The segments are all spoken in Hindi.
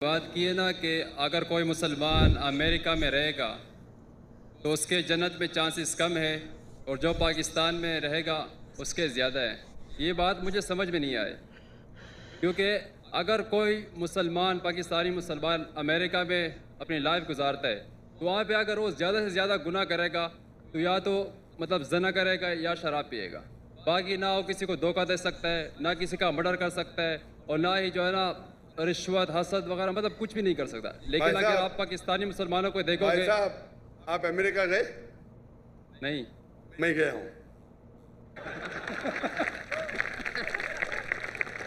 बात की है ना कि अगर कोई मुसलमान अमेरिका में रहेगा तो उसके जन्नत में चांसेस कम है और जो पाकिस्तान में रहेगा उसके ज़्यादा है। ये बात मुझे समझ में नहीं आई, क्योंकि अगर कोई मुसलमान पाकिस्तानी मुसलमान अमेरिका में अपनी लाइफ गुजारता है तो वहाँ पे अगर वो ज़्यादा से ज़्यादा गुनाह करेगा तो या तो मतलब जना करेगा या शराब पिएगा। बाकी ना वो किसी को धोखा दे सकता है, ना किसी का मर्डर कर सकता है, और ना ही जो है ना रिश्वत हसद वगैरह मतलब कुछ भी नहीं कर सकता। लेकिन अगर आप पाकिस्तानी मुसलमानों को देखोगे। भाई साहब, आप अमेरिका गए? नहीं, मैं गया हूं।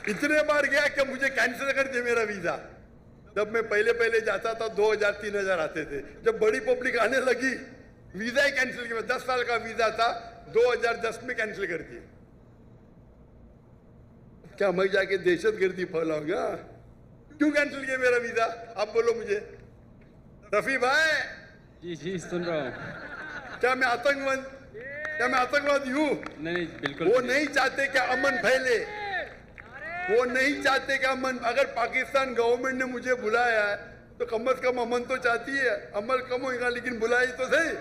इतने बार गया कि मुझे कैंसिल कर दिया मेरा वीजा। जब मैं पहले जाता था 2000-3000 आते थे। जब बड़ी पब्लिक आने लगी वीजा ही कैंसिल किया। 10 साल का वीजा था, 2010 में कैंसिल कर दिया। क्या मैं जाके दहशतगर्दी फैलाऊंगा? क्यों कैंसिल किया मेरा वीजा? आप बोलो मुझे। रफी भाई, जी सुन रहा हूँ। क्या मैं आतंकवादी हूँ? नहीं, बिल्कुल वो नहीं चाहते कि अमन फैले, वो नहीं चाहते कि अमन। अगर पाकिस्तान गवर्नमेंट ने मुझे बुलाया है तो कम से कम अमन तो चाहती है। अमल कम होगा लेकिन बुलाई तो सही।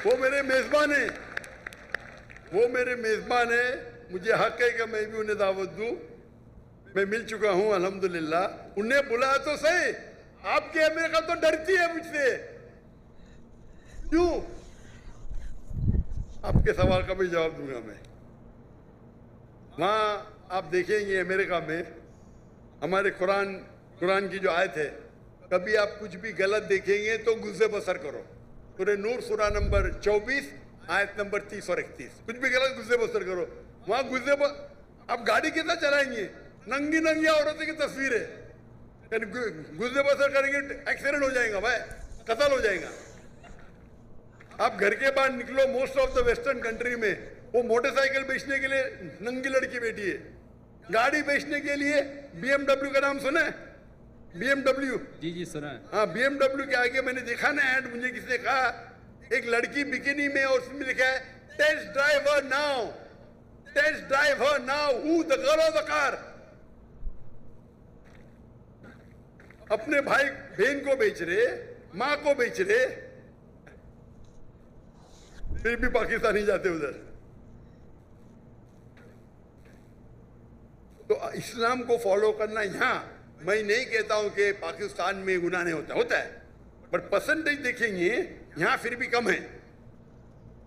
वो मेरे मेजबान है, वो मेरे मेजबान है। मुझे हक है कि मैं भी उन्हें दावत दूं। मैं मिल चुका हूं अल्हम्दुलिल्लाह। उन्हें बुलाया तो सही। आपकी अमेरिका तो डरती है मुझसे। क्यों? आपके सवाल का भी जवाब दूंगा मैं। वहां आप देखेंगे अमेरिका में हमारे कुरान की जो आयत है, कभी आप कुछ भी गलत देखेंगे तो गुस्से बसर करो। सूरह नूर सूरा नंबर 24 आयत नंबर 30 और 31। कुछ भी गलत गुस्से बसर करो। वहां आप गाड़ी कितना चलाएंगे? नंगी औरतों की तस्वीर है। गुस्से बसर करेंगे एक्सीडेंट हो जाएगा भाई, कत्ल हो जाएगा। आप घर के बाहर निकलो, most of the western country में वो मोटरसाइकिल बेचने के लिए नंगी लड़की बैठी है। गाड़ी बेचने के लिए BMW का नाम सुना है? BMW? जी सुना है। हाँ, BMW के आगे मैंने देखा ना ऐड, मुझे किसी ने कहा एक लड़की बिकिनी में और उसमें लिखा है test driver now, test driver now, who the girl of the car. अपने भाई बहन को बेच रहे, मां को बेच रहे, फिर भी पाकिस्तानी जाते उधर। तो इस्लाम को फॉलो करना, यहां मैं नहीं कहता हूं कि पाकिस्तान में गुनाह नहीं होता है, बट परसेंटेज देखेंगे यहां फिर भी कम है।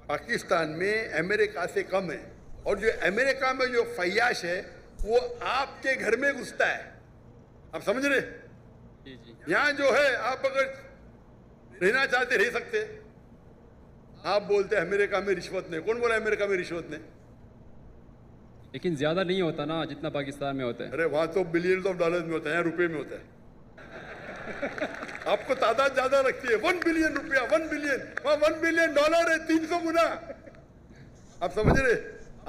पाकिस्तान में अमेरिका से कम है। और जो अमेरिका में जो फयाश है वो आपके घर में घुसता है। आप समझ रहे? जी। यहां जो है आप अगर रहना चाहते रह सकते। आप बोलते हैं अमेरिका में रिश्वत नहीं। कौन बोला अमेरिका में रिश्वत नहीं? लेकिन ज्यादा नहीं होता ना जितना पाकिस्तान में होता है। अरे वहां तो बिलियंस ऑफ डॉलर में होता है, यहाँ रुपए में होता है। आपको तादाद ज्यादा रखती है। 1 बिलियन रुपया, 1 बिलियन, वहां 1 बिलियन डॉलर है 300 गुना। आप समझ रहे?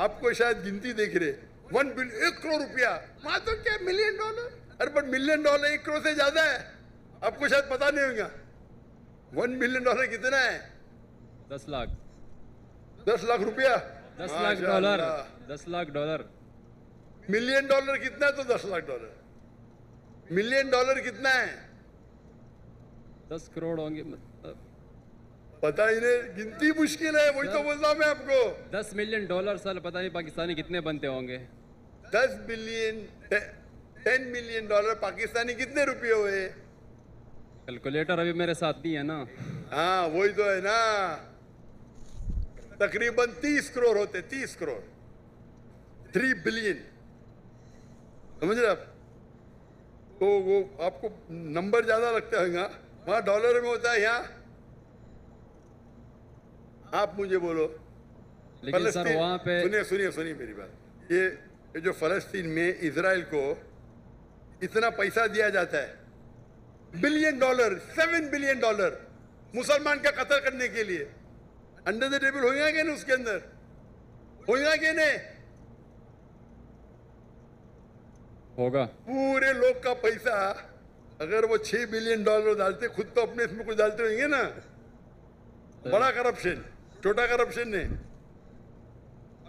आपको शायद गिनती देख रहे। 1 बिलियन 1 करोड़ रुपया, वहां तो क्या मिलियन डॉलर। अरे बट मिलियन डॉलर 1 करोड़ से ज्यादा है। आपको शायद पता नहीं होगा 1 बिलियन डॉलर कितना है? 10 लाख। 10 लाख रुपया, 10 lakh dollar. 10 lakh dollar. Million dollar कितना है? तो 10 लाख डॉलर। मिलियन डॉलर कितना है? 10 करोड़ होंगे मतलब। पता ही नहीं, गिनती मुश्किल है। वही तो बोलता हूं मैं आपको। 10 मिलियन डॉलर साल पता नहीं पाकिस्तानी कितने बनते होंगे। 10 बिलियन 10 मिलियन डॉलर पाकिस्तानी कितने रुपए हुए? कैलकुलेटर अभी मेरे साथ नहीं है ना। हाँ वही तो है ना। तकरीबन 30 करोड़ होते। 30 करोड़, 3 बिलियन। समझ रहे आप? तो वो आपको नंबर ज्यादा लगता है। वहां डॉलर में होता है, यहाँ आप मुझे बोलो। लेकिन सर वहां पे सुनिए मेरी बात। ये जो फलस्तीन में इजराइल को इतना पैसा दिया जाता है, बिलियन डॉलर, 7 बिलियन डॉलर मुसलमान का कत्ल करने के लिए, अंडर द टेबल होगा क्या नहीं? उसके अंदर होगा क्या नहीं? होगा। पूरे लोग का पैसा अगर वो 6 बिलियन डॉलर डालते, खुद तो अपने इसमें कुछ डालते होंगे ना। बड़ा करप्शन, छोटा करप्शन नहीं।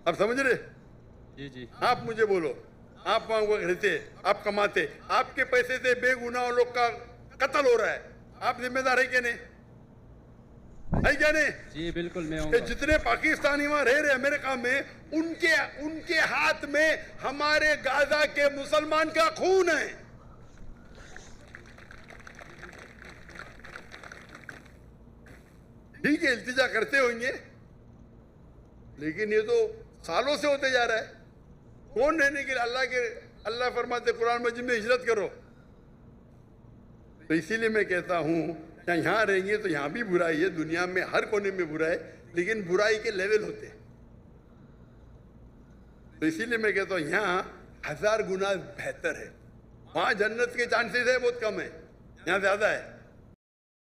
आप समझ रहे? जी। आप मुझे बोलो, आप वहां रहते, आप कमाते, आपके पैसे से बेगुनाह लोग का कत्ल हो रहा है, आप जिम्मेदार है क्या नहीं? है क्या नहीं? जी बिल्कुल मैं कि हूँ। जितने पाकिस्तानी वहां रह रहे अमेरिका में, उनके हाथ में हमारे गाजा के मुसलमान का खून है। ठीक है, इल्तिजा करते होंगे, लेकिन ये तो सालों से होते जा रहा है। कौन रहने के लिए? अल्लाह फरमाते कुरान मजीद में हिजरत करो। तो इसीलिए मैं कहता हूं, यहाँ रहेंगे तो यहाँ भी बुराई है, दुनिया में हर कोने में बुराई है, लेकिन बुराई के लेवल होते हैं। तो इसीलिए मैं कहता हूँ यहाँ 1000 गुना बेहतर है। वहां जन्नत के चांसेस है बहुत कम है, यहाँ ज्यादा है।